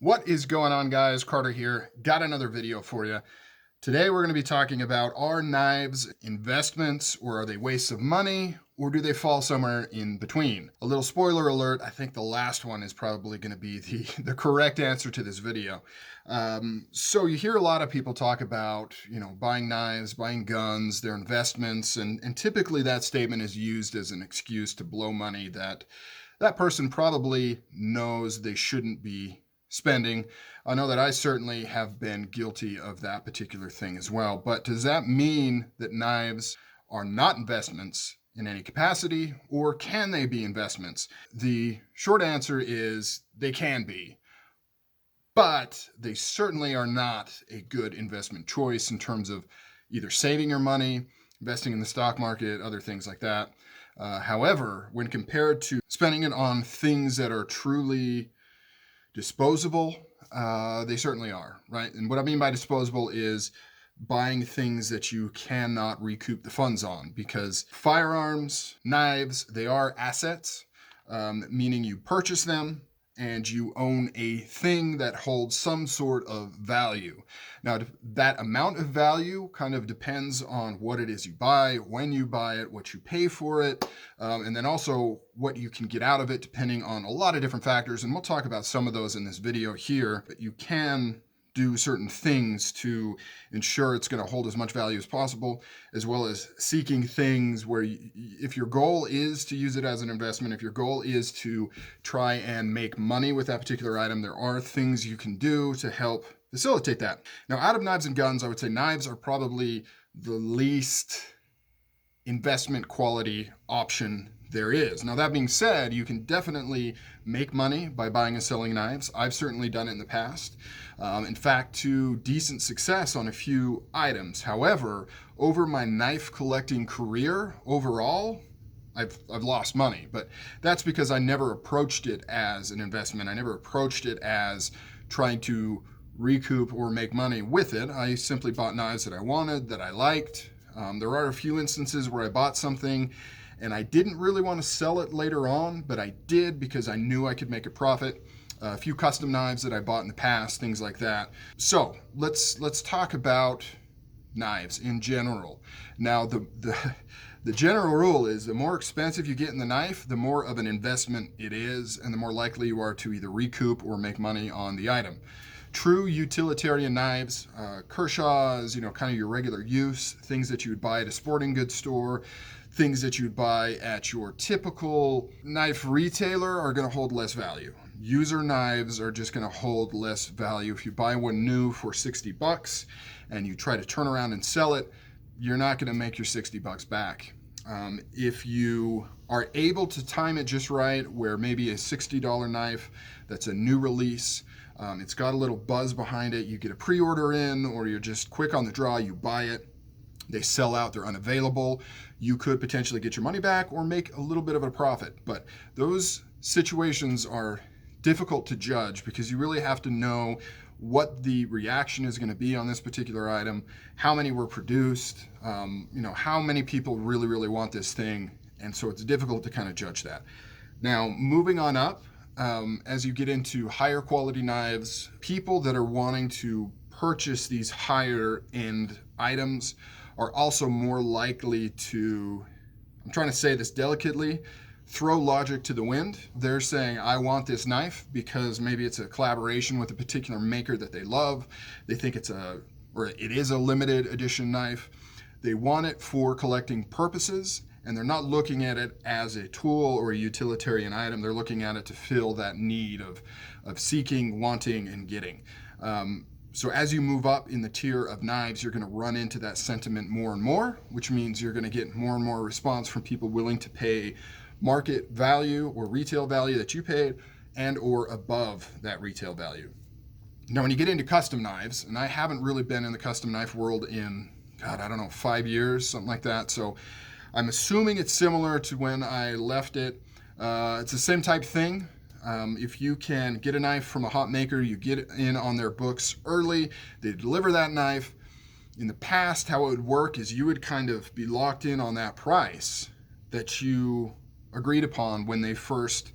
What is going on, guys? Carter here. Got another video for you. Today, we're going to be talking about, are knives investments, or are they wastes of money, or do they fall somewhere in between? A little spoiler alert, I think the last one is probably going to be the correct answer to this video. So you hear a lot of people talk about, buying knives, buying guns, their investments, and typically that statement is used as an excuse to blow money that person probably knows they shouldn't be spending. I know that I certainly have been guilty of that particular thing as well. But does that mean that knives are not investments in any capacity, or can they be investments? The short answer is they can be, but they certainly are not a good investment choice in terms of either saving your money, investing in the stock market, other things like that. However, when compared to spending it on things that are truly disposable, they certainly are, right? And what I mean by disposable is buying things that you cannot recoup the funds on, because firearms, knives, they are assets, meaning you purchase them and you own a thing that holds some sort of value. Now, that amount of value kind of depends on what it is you buy, when you buy it, what you pay for it, and then also what you can get out of it, depending on a lot of different factors. And we'll talk about some of those in this video here. But you can do certain things to ensure it's going to hold as much value as possible, as well as seeking things where if your goal is to use it as an investment, if your goal is to try and make money with that particular item, there are things you can do to help facilitate that. Now, out of knives and guns, I would say knives are probably the least investment quality option there is. Now, that being said, you can definitely make money by buying and selling knives. I've certainly done it in the past. In fact, to decent success on a few items. However, over my knife collecting career overall, I've lost money, but that's because I never approached it as an investment. I never approached it as trying to recoup or make money with it. I simply bought knives that I wanted, that I liked. There are a few instances where I bought something and I didn't really want to sell it later on, but I did because I knew I could make a profit. A few custom knives that I bought in the past, things like that. So let's talk about knives in general. Now, the general rule is the more expensive you get in the knife, the more of an investment it is, and the more likely you are to either recoup or make money on the item. True utilitarian knives, Kershaw's, kind of your regular use, things that you would buy at a sporting goods store, things that you'd buy at your typical knife retailer are going to hold less value. User knives are just going to hold less value. If you buy one new for $60 and you try to turn around and sell it, you're not going to make your $60 back. If you are able to time it just right, where maybe a $60 knife that's a new release, it's got a little buzz behind it, you get a pre-order in, or you're just quick on the draw, you buy it, they sell out, they're unavailable, you could potentially get your money back or make a little bit of a profit. But those situations are difficult to judge because you really have to know what the reaction is going to be on this particular item, how many were produced, how many people really want this thing. And so it's difficult to kind of judge that. Now, moving on up, as you get into higher quality knives, people that are wanting to purchase these higher end items are also more likely to, I'm trying to say this delicately, throw logic to the wind. They're saying, I want this knife because maybe it's a collaboration with a particular maker that they love. They think it is a limited edition knife. They want it for collecting purposes, and they're not looking at it as a tool or a utilitarian item. They're looking at it to fill that need of seeking, wanting, and getting. So as you move up in the tier of knives, you're going to run into that sentiment more and more, which means you're going to get more and more response from people willing to pay market value or retail value that you paid and or above that retail value. Now, when you get into custom knives, and I haven't really been in the custom knife world in, 5 years, something like that. So I'm assuming it's similar to when I left it. It's the same type thing. If you can get a knife from a hot maker, you get in on their books early, they deliver that knife. In the past, how it would work is you would kind of be locked in on that price that you agreed upon when they first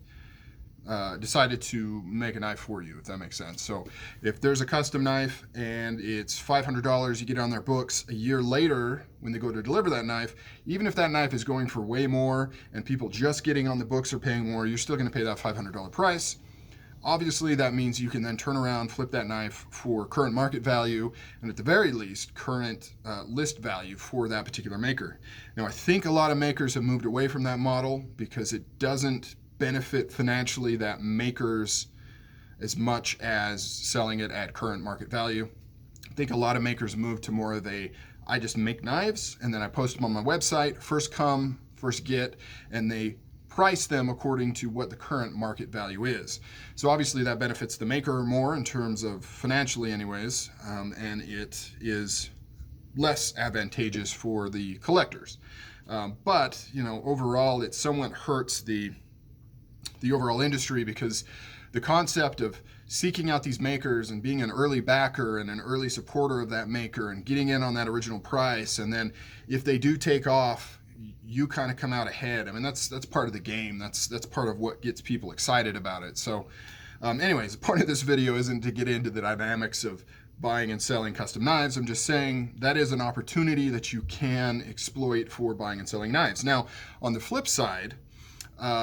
decided to make a knife for you, if that makes sense. So if there's a custom knife and it's $500, you get it on their books. A year later, when they go to deliver that knife, even if that knife is going for way more and people just getting on the books are paying more, you're still going to pay that $500 price. Obviously, that means you can then turn around, flip that knife for current market value, and at the very least, current list value for that particular maker. Now, I think a lot of makers have moved away from that model because it doesn't benefit financially that makers as much as selling it at current market value. I think a lot of makers move to more of I just make knives and then I post them on my website, first come, first get, and they price them according to what the current market value is. So obviously that benefits the maker more in terms of financially anyways, and it is less advantageous for the collectors. But overall it somewhat hurts the overall industry, because the concept of seeking out these makers and being an early backer and an early supporter of that maker and getting in on that original price, and then if they do take off, you kind of come out ahead. I mean, that's part of the game. That's part of what gets people excited about it. So anyways, the point of this video isn't to get into the dynamics of buying and selling custom knives. I'm just saying that is an opportunity that you can exploit for buying and selling knives. Now, on the flip side,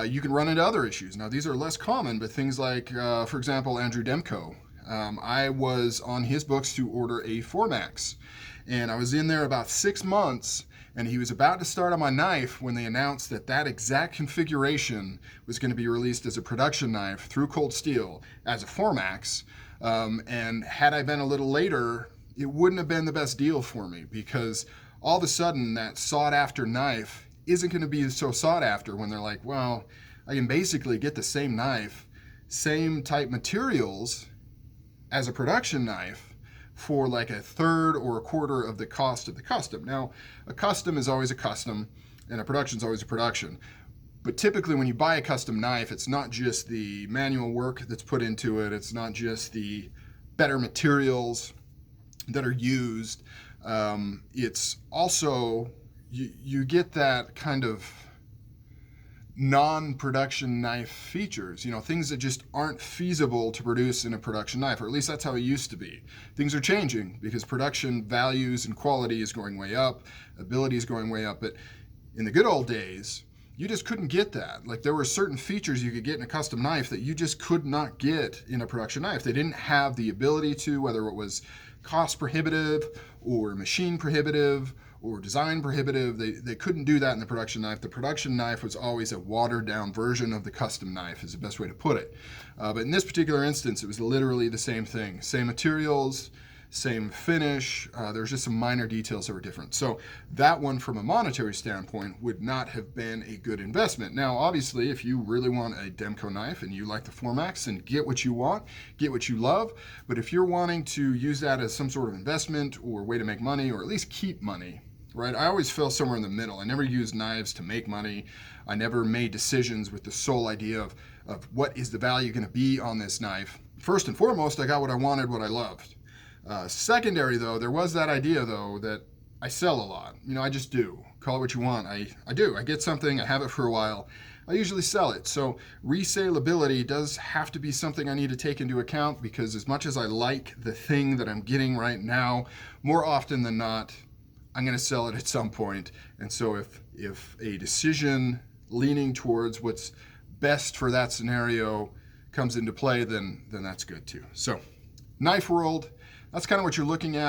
you can run into other issues. Now, these are less common, but things like, for example, Andrew Demko. I was on his books to order a Formax, and I was in there about 6 months, and he was about to start on my knife when they announced that that exact configuration was going to be released as a production knife through Cold Steel as a Formax. And had I been a little later, it wouldn't have been the best deal for me, because all of a sudden that sought after knife isn't going to be so sought after when they're like, well, I can basically get the same knife, same type materials as a production knife for like a third or a quarter of the cost of the custom. Now, a custom is always a custom and a production is always a production. But typically when you buy a custom knife, it's not just the manual work that's put into it. It's not just the better materials that are used. It's also, you get that kind of non-production knife features, things that just aren't feasible to produce in a production knife, or at least that's how it used to be. Things are changing because production values and quality is going way up, ability is going way up, but in the good old days, you just couldn't get that. Like, there were certain features you could get in a custom knife that you just could not get in a production knife. They didn't have the ability to, whether it was cost prohibitive or machine prohibitive or design prohibitive. They couldn't do that in the production knife. The production knife was always a watered down version of the custom knife, is the best way to put it. But in this particular instance, it was literally the same thing. Same materials, same finish. There's just some minor details that were different. So that one, from a monetary standpoint, would not have been a good investment. Now, obviously, if you really want a Demko knife and you like the Formax, then get what you want, get what you love. But if you're wanting to use that as some sort of investment or way to make money, or at least keep money, right? I always fell somewhere in the middle. I never used knives to make money. I never made decisions with the sole idea of what is the value going to be on this knife. First and foremost, I got what I wanted, what I loved. Secondary, though, there was that idea, though, that I sell a lot. I just do. Call it what you want. I do. I get something, I have it for a while, I usually sell it. So resaleability does have to be something I need to take into account, because as much as I like the thing that I'm getting right now, more often than not, I'm going to sell it at some point. And so if a decision leaning towards what's best for that scenario comes into play, then that's good too. So knife world, that's kind of what you're looking at.